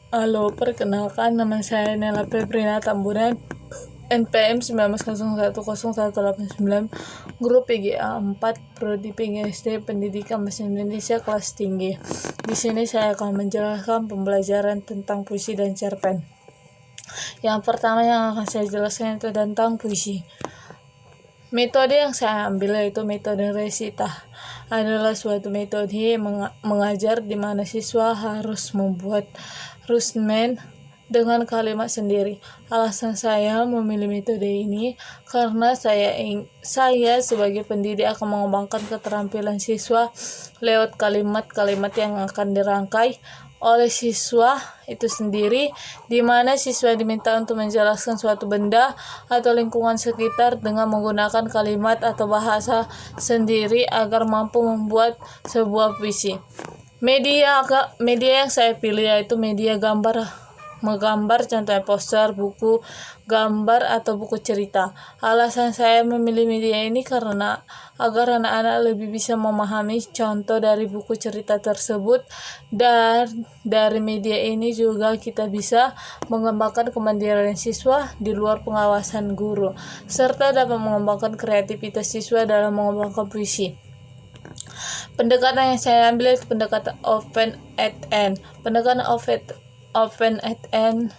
Halo, perkenalkan nama saya Nela Febrina Tambunan, NPM 19010189, grup PGA 4, Prodi PGSD Pendidikan Bahasa Indonesia kelas tinggi. Di sini saya akan menjelaskan pembelajaran tentang puisi dan cerpen. Yang pertama yang akan saya jelaskan itu tentang puisi. Metode yang saya ambil yaitu metode resita. Adalah suatu metode mengajar di mana siswa harus membuat rusmen dengan kalimat sendiri. Alasan saya memilih metode ini karena saya sebagai pendidik akan mengembangkan keterampilan siswa lewat kalimat-kalimat yang akan dirangkai oleh siswa itu sendiri, di mana siswa diminta untuk menjelaskan suatu benda atau lingkungan sekitar dengan menggunakan kalimat atau bahasa sendiri agar mampu membuat sebuah puisi. Media yang saya pilih yaitu media menggambar, contohnya poster, buku gambar, atau buku cerita. Alasan saya memilih media ini karena agar anak-anak lebih bisa memahami contoh dari buku cerita tersebut, dan dari media ini juga kita bisa mengembangkan kemandirian siswa di luar pengawasan guru, serta dapat mengembangkan kreativitas siswa dalam mengembangkan puisi. Pendekatan yang saya ambil itu pendekatan open at end. Pendekatan open at end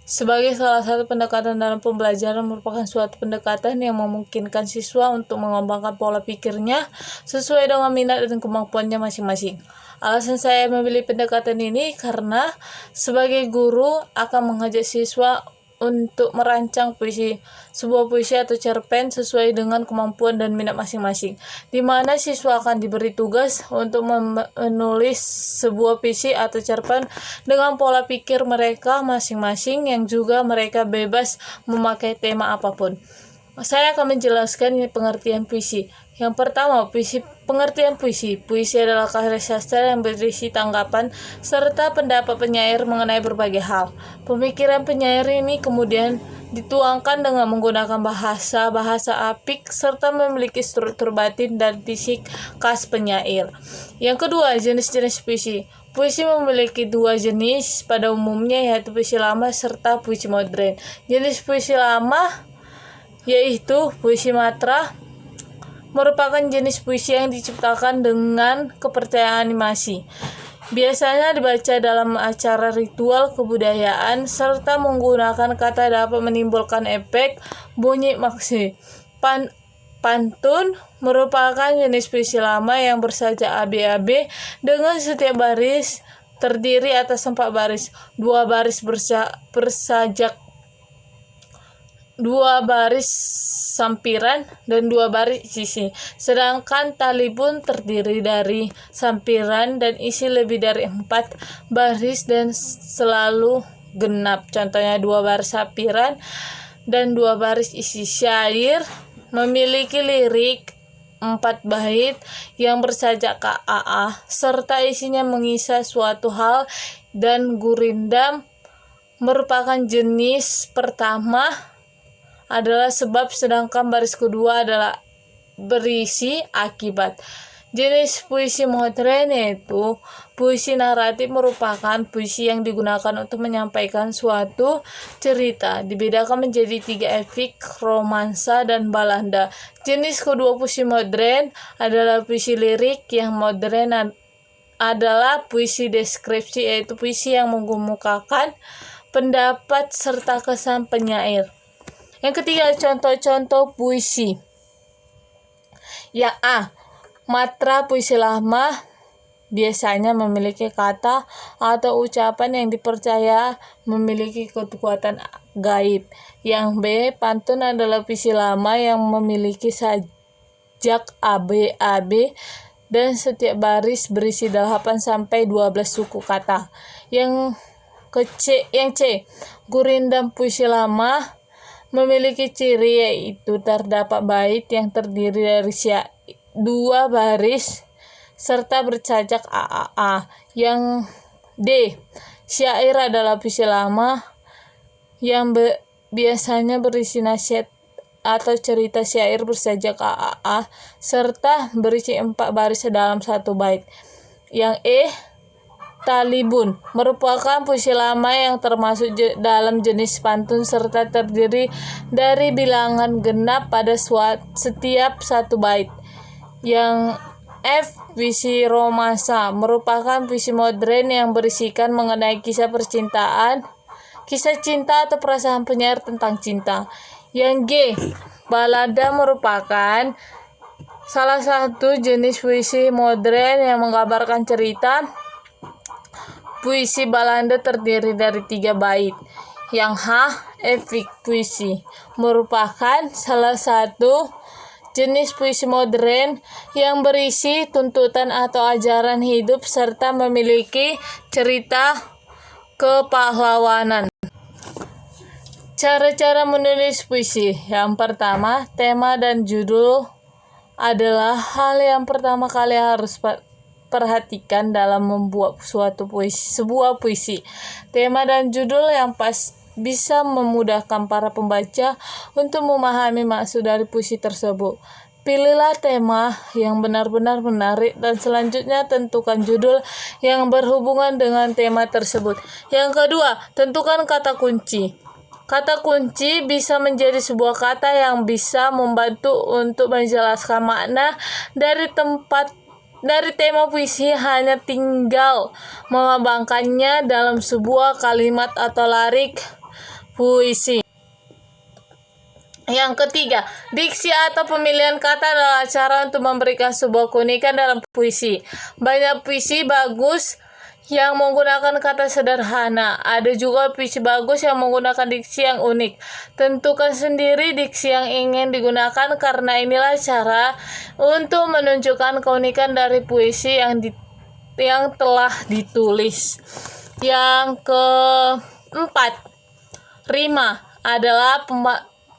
sebagai salah satu pendekatan dalam pembelajaran merupakan suatu pendekatan yang memungkinkan siswa untuk mengembangkan pola pikirnya sesuai dengan minat dan kemampuannya masing-masing. Alasan saya memilih pendekatan ini karena sebagai guru akan mengajak siswa untuk merancang sebuah puisi atau cerpen sesuai dengan kemampuan dan minat masing-masing, di mana siswa akan diberi tugas untuk menulis sebuah puisi atau cerpen dengan pola pikir mereka masing-masing yang juga mereka bebas memakai tema apapun. Saya akan menjelaskan pengertian puisi. Yang pertama, pengertian puisi. Puisi adalah karya sastra yang berisi tanggapan serta pendapat penyair mengenai berbagai hal. Pemikiran penyair ini kemudian dituangkan dengan menggunakan bahasa apik serta memiliki struktur batin dan fisik khas penyair. Yang kedua, jenis-jenis puisi. Puisi memiliki dua jenis pada umumnya, yaitu puisi lama serta puisi modern. Jenis puisi lama yaitu puisi matra, merupakan jenis puisi yang diciptakan dengan kepercayaan animasi. Biasanya dibaca dalam acara ritual kebudayaan serta menggunakan kata dapat menimbulkan efek bunyi maksud. Pantun merupakan jenis puisi lama yang bersajak AB-AB dengan setiap baris terdiri atas 4 baris, 2 baris sampiran dan 2 baris isi. Sedangkan tali pun terdiri dari sampiran dan isi lebih dari 4 baris dan selalu genap. Contohnya 2 baris sampiran dan 2 baris isi. Syair memiliki lirik 4 bait yang bersajak KAA serta isinya mengisah suatu hal, dan gurindam merupakan jenis pertama adalah sebab, sedangkan baris kedua adalah berisi akibat. Jenis puisi modern yaitu puisi naratif, merupakan puisi yang digunakan untuk menyampaikan suatu cerita. Dibedakan menjadi 3 epik, romansa, dan balada. Jenis kedua puisi modern adalah puisi lirik. Yang modern adalah puisi deskripsi, yaitu puisi yang mengemukakan pendapat serta kesan penyair. Yang ketiga, contoh-contoh puisi. Yang A. Matra puisi lama biasanya memiliki kata atau ucapan yang dipercaya memiliki kekuatan gaib. Yang B. Pantun adalah puisi lama yang memiliki sajak AB dan setiap baris berisi 8-12 suku kata. Yang C. Gurindam puisi lama memiliki ciri yaitu terdapat bait yang terdiri dari 2 baris serta bersajak AAA. Yang D. Syair adalah puisi lama yang biasanya berisi nasihat atau cerita syair bersajak AAA serta berisi 4 baris dalam 1 bait. Talibun merupakan puisi lama yang termasuk dalam jenis pantun serta terdiri dari bilangan genap pada setiap satu bait. Yang F. Puisi romansa merupakan puisi modern yang berisikan mengenai kisah percintaan, kisah cinta atau perasaan penyair tentang cinta. Yang G. Balada merupakan salah satu jenis puisi modern yang menggambarkan cerita. Puisi balada terdiri dari 3 bait. Yang H. Epik puisi merupakan salah satu jenis puisi modern yang berisi tuntutan atau ajaran hidup serta memiliki cerita kepahlawanan. Cara-cara menulis puisi. Yang pertama, tema dan judul adalah hal yang pertama kali harus perhatikan dalam membuat sebuah puisi. Tema dan judul yang pas bisa memudahkan para pembaca untuk memahami maksud dari puisi tersebut. Pilihlah tema yang benar-benar menarik dan selanjutnya tentukan judul yang berhubungan dengan tema tersebut. Yang kedua, tentukan kata kunci. Kata kunci bisa menjadi sebuah kata yang bisa membantu untuk menjelaskan makna dari tema puisi, hanya tinggal mengembangkannya dalam sebuah kalimat atau lirik puisi. Yang ketiga, diksi atau pemilihan kata adalah cara untuk memberikan sebuah keunikan dalam puisi. Banyak puisi bagus yang menggunakan kata sederhana. Ada juga puisi bagus yang menggunakan diksi yang unik. Tentukan sendiri diksi yang ingin digunakan karena inilah cara untuk menunjukkan keunikan dari puisi yang telah ditulis. Yang keempat, rima adalah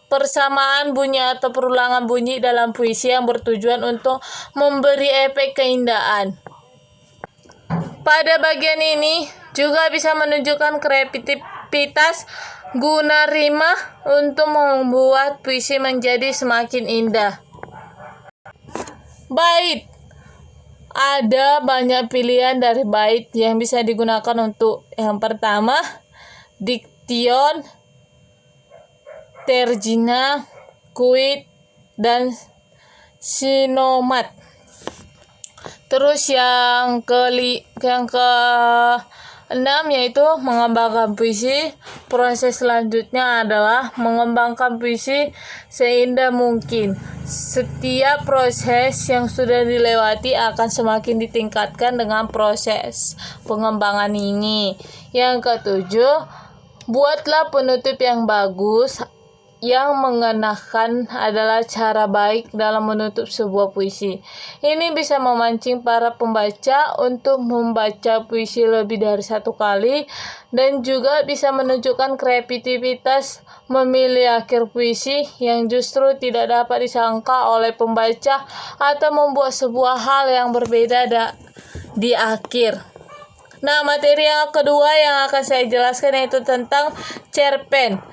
persamaan bunyi atau perulangan bunyi dalam puisi yang bertujuan untuk memberi efek keindahan. Pada bagian ini juga bisa menunjukkan kreativitas guna rima untuk membuat puisi menjadi semakin indah. Bait. Ada banyak pilihan dari bait yang bisa digunakan untuk yang pertama, diktion, terjina, kuit, dan sinomat. Terus yang keenam yaitu mengembangkan puisi. Proses selanjutnya adalah mengembangkan puisi seindah mungkin. Setiap proses yang sudah dilewati akan semakin ditingkatkan dengan proses pengembangan ini. Yang ketujuh, buatlah penutup yang bagus. Yang mengenakan adalah cara baik dalam menutup sebuah puisi. Ini bisa memancing para pembaca untuk membaca puisi lebih dari satu kali dan juga bisa menunjukkan kreativitas memilih akhir puisi yang justru tidak dapat disangka oleh pembaca atau membuat sebuah hal yang berbeda di akhir. Nah, materi yang kedua yang akan saya jelaskan yaitu tentang cerpen.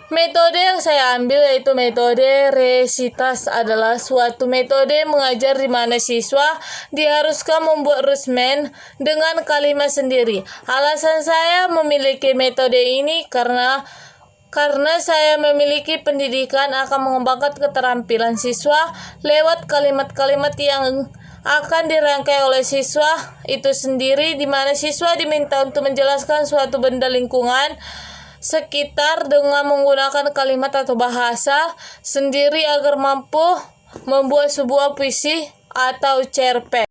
Metode yang saya ambil yaitu metode resitas adalah suatu metode mengajar di mana siswa diharuskan membuat rusmen dengan kalimat sendiri. Alasan saya memiliki metode ini karena saya memiliki pendidikan akan mengembangkan keterampilan siswa lewat kalimat-kalimat yang akan dirangkai oleh siswa itu sendiri, di mana siswa diminta untuk menjelaskan suatu benda lingkungan sekitar dengan menggunakan kalimat atau bahasa sendiri agar mampu membuat sebuah puisi atau cerpen.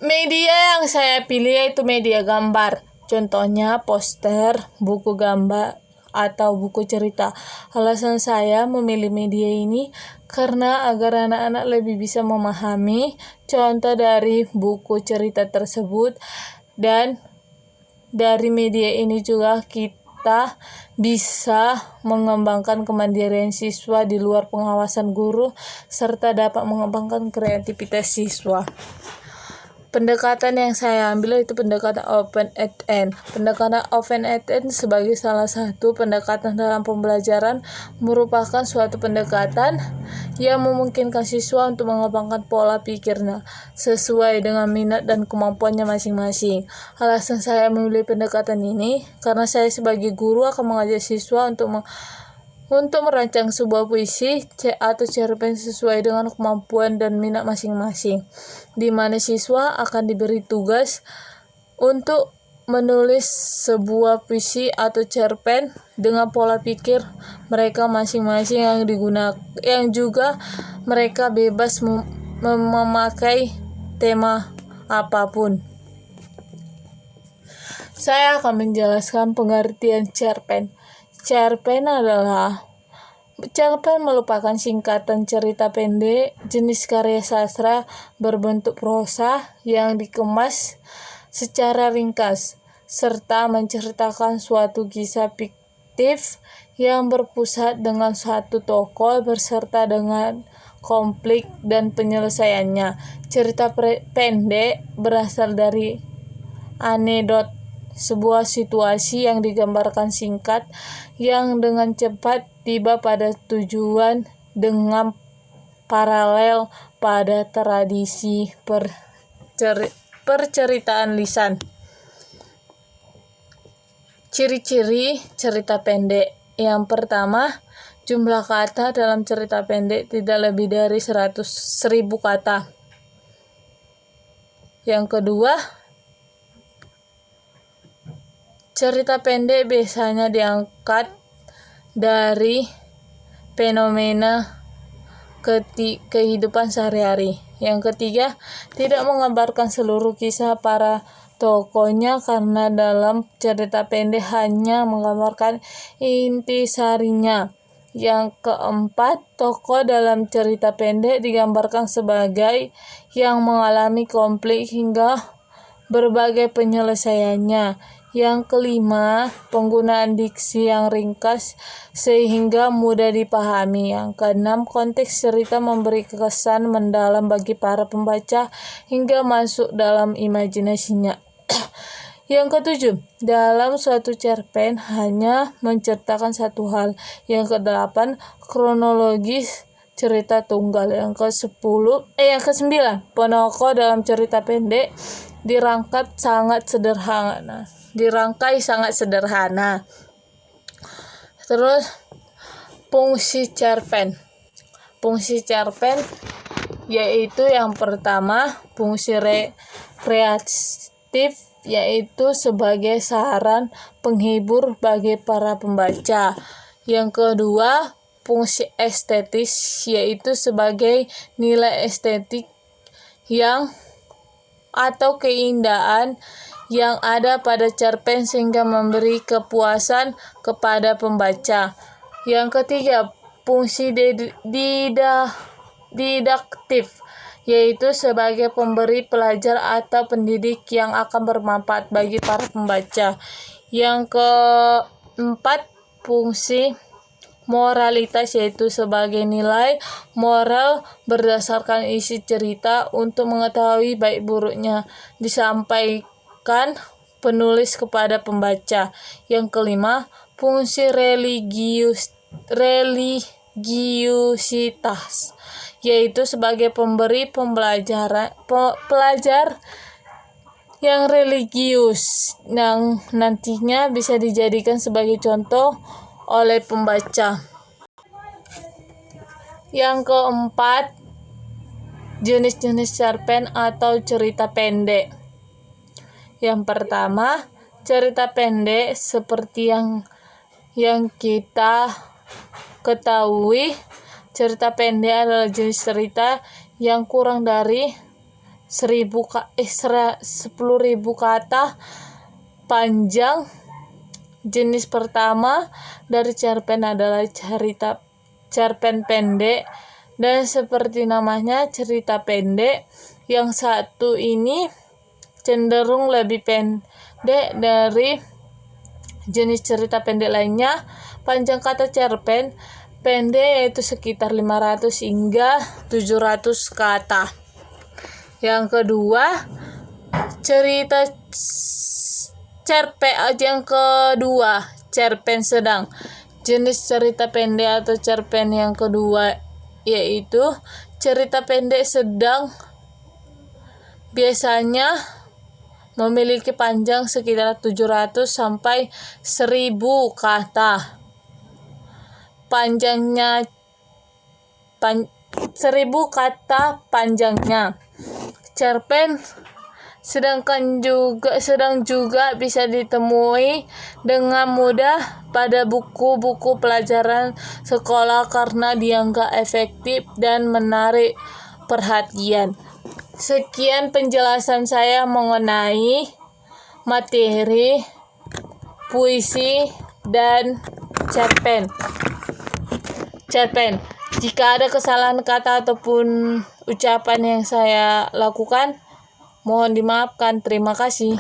Media yang saya pilih yaitu media gambar. Contohnya poster, buku gambar, atau buku cerita. Alasan saya memilih media ini karena agar anak-anak lebih bisa memahami contoh dari buku cerita tersebut, dan dari media ini juga kita bisa mengembangkan kemandirian siswa di luar pengawasan guru serta dapat mengembangkan kreativitas siswa. Pendekatan yang saya ambil itu pendekatan open-end. Pendekatan open-end sebagai salah satu pendekatan dalam pembelajaran merupakan suatu pendekatan yang memungkinkan siswa untuk mengembangkan pola pikirnya sesuai dengan minat dan kemampuannya masing-masing. Alasan saya memilih pendekatan ini karena saya sebagai guru akan mengajak siswa untuk merancang sebuah puisi atau cerpen sesuai dengan kemampuan dan minat masing-masing, di mana siswa akan diberi tugas untuk menulis sebuah puisi atau cerpen dengan pola pikir mereka masing-masing yang juga mereka bebas memakai tema apapun. Saya akan menjelaskan pengertian cerpen. Cerpen merupakan singkatan cerita pendek jenis karya sastra berbentuk prosa yang dikemas secara ringkas, serta menceritakan suatu kisah fiktif yang berpusat dengan satu tokoh berserta dengan konflik dan penyelesaiannya. Cerita pendek berasal dari anekdot, sebuah situasi yang digambarkan singkat yang dengan cepat tiba pada tujuan dengan paralel pada tradisi perceritaan lisan. Ciri-ciri cerita pendek. Yang pertama, jumlah kata dalam cerita pendek tidak lebih dari 100.000 kata. Yang kedua, cerita pendek biasanya diangkat dari fenomena kehidupan sehari-hari. Yang ketiga, tidak menggambarkan seluruh kisah para tokohnya karena dalam cerita pendek hanya menggambarkan intisarinya. Yang keempat, tokoh dalam cerita pendek digambarkan sebagai yang mengalami konflik hingga berbagai penyelesaiannya. Yang kelima, penggunaan diksi yang ringkas sehingga mudah dipahami. Yang keenam, konteks cerita memberi kesan mendalam bagi para pembaca hingga masuk dalam imajinasinya. Yang ketujuh, dalam suatu cerpen hanya menceritakan satu hal. Yang kedelapan, kronologis cerita tunggal. Yang kesembilan, penokol dalam cerita pendek dirangkai sangat sederhana. Terus fungsi cerpen. Fungsi cerpen yaitu yang pertama, fungsi kreatif, yaitu sebagai saran penghibur bagi para pembaca. Yang kedua, fungsi estetis, yaitu sebagai nilai estetik atau keindahan yang ada pada cerpen sehingga memberi kepuasan kepada pembaca. Yang ketiga, fungsi didaktif, yaitu sebagai pemberi pelajar atau pendidik yang akan bermanfaat bagi para pembaca. Yang keempat, fungsi moralitas, yaitu sebagai nilai moral berdasarkan isi cerita untuk mengetahui baik buruknya disampaikan penulis kepada pembaca. Yang kelima, fungsi religiusitas, yaitu sebagai pemberi pelajar yang religius yang nantinya bisa dijadikan sebagai contoh oleh pembaca. Yang keempat, jenis-jenis cerpen atau cerita pendek. Yang pertama, cerita pendek seperti yang kita ketahui, cerita pendek adalah jenis cerita yang kurang dari 10.000 kata panjang. Jenis pertama dari cerpen adalah cerpen pendek, dan seperti namanya cerita pendek, yang satu ini cenderung lebih pendek dari jenis cerita pendek lainnya. Panjang kata cerpen pendek yaitu sekitar 500 hingga 700 kata. Yang kedua, Cerita cerpen yang kedua, cerpen sedang. Jenis cerita pendek atau cerpen yang kedua yaitu cerita pendek sedang, biasanya memiliki panjang sekitar 700 sampai 1000 kata. Panjangnya 1000 kata panjangnya. Cerpen sedang juga bisa ditemui dengan mudah pada buku-buku pelajaran sekolah karena dianggap efektif dan menarik perhatian. Sekian penjelasan saya mengenai materi puisi dan cerpen. Jika ada kesalahan kata ataupun ucapan yang saya lakukan, mohon dimaafkan. Terima kasih.